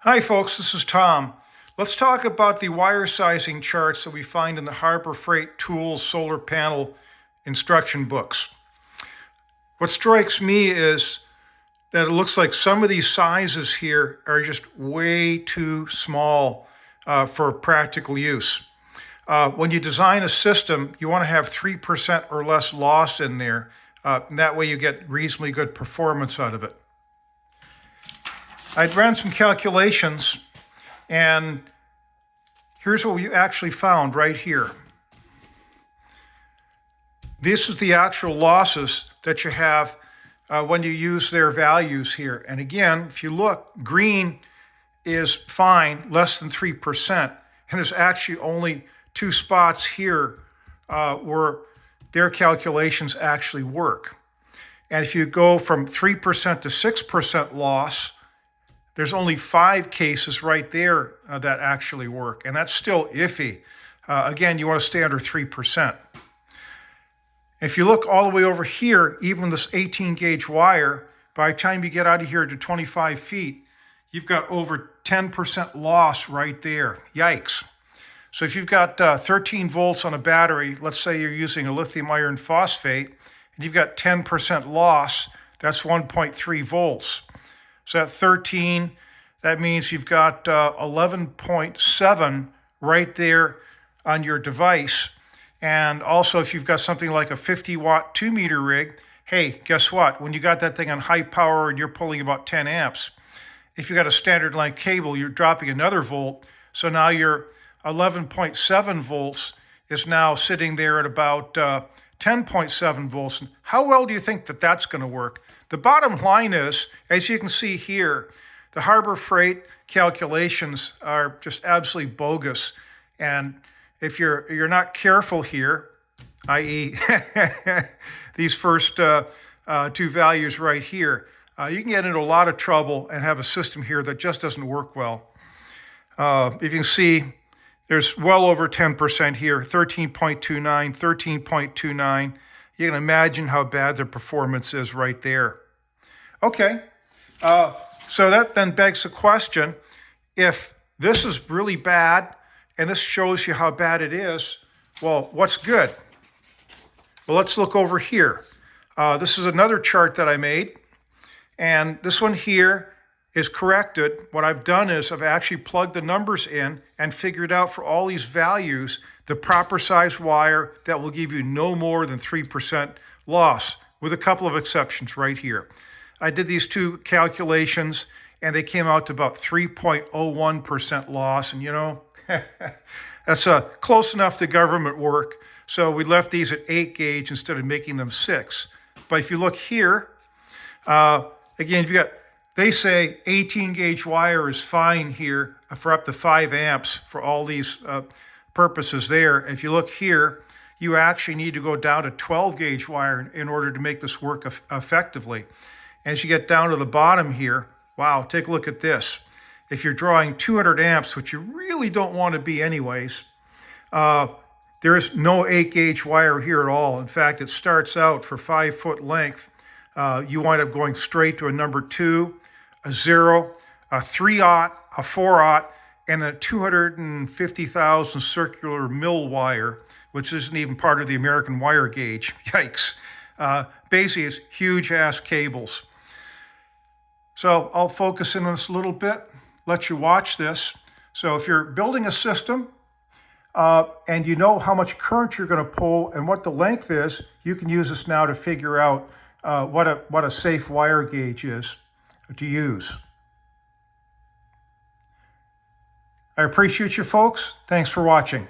Hi folks, this is Tom. Let's talk about the wire sizing charts that we find in the Harbor Freight Tools solar panel instruction books. What strikes me is that it looks like some of these sizes here are just way too small for practical use. When you design a system, you want to have 3% or less loss in there. And that way you get reasonably good performance out of it. I'd ran some calculations, and here's what we actually found right here. This is the actual losses that you have when you use their values here. And again, if you look, green is fine, less than 3%. And there's actually only two spots here where their calculations actually work. And if you go from 3% to 6% loss, there's only 5 cases right there that actually work, and that's still iffy. Again, you want to stay under 3%. If you look all the way over here, even this 18 gauge wire, by the time you get out of here to 25 feet, you've got over 10% loss right there. Yikes. So if you've got 13 volts on a battery, let's say you're using a lithium iron phosphate, and you've got 10% loss, that's 1.3 volts. So at 13, that means you've got 11.7 right there on your device. And also if you've got something like a 50 watt 2 meter rig, hey, guess what? When you got that thing on high power and you're pulling about 10 amps, if you got a standard line cable, you're dropping another volt. So now your 11.7 volts is now sitting there at about 10.7 volts. And how well do you think that that's going to work? The bottom line is, as you can see here, the Harbor Freight calculations are just absolutely bogus. And if you're not careful here, i.e. these first two values right here, you can get into a lot of trouble and have a system here that just doesn't work well. If you can see, there's well over 10% here, 13.29, 13.29. You can imagine how bad the performance is right there. Okay, so that then begs the question, if this is really bad and this shows you how bad it is, well, what's good? Well, let's look over here. This is another chart that I made, and this one here is corrected. What I've done is I've actually plugged the numbers in and figured out for all these values the proper size wire that will give you no more than 3% loss, with a couple of exceptions right here. I did these two calculations and they came out to about 3.01% loss, and you know, that's close enough to government work. So we left these at 8 gauge instead of making them 6. But if you look here, again, they say 18 gauge wire is fine here for up to 5 amps for all these purposes there. If you look here, you actually need to go down to 12 gauge wire in order to make this work effectively. As you get down to the bottom here, wow, take a look at this. If you're drawing 200 amps, which you really don't want to be anyways, there is no 8 gauge wire here at all. In fact, it starts out for 5 foot length. You wind up going straight to a number 2, a 0, a 3/0, a 4/0, and a 250,000 circular mill wire, which isn't even part of the American wire gauge. Yikes. Basically, it's huge ass cables. So I'll focus in on this a little bit, let you watch this. So if you're building a system and you know how much current you're going to pull and what the length is, you can use this now to figure out what a safe wire gauge is to use. I appreciate you folks. Thanks for watching.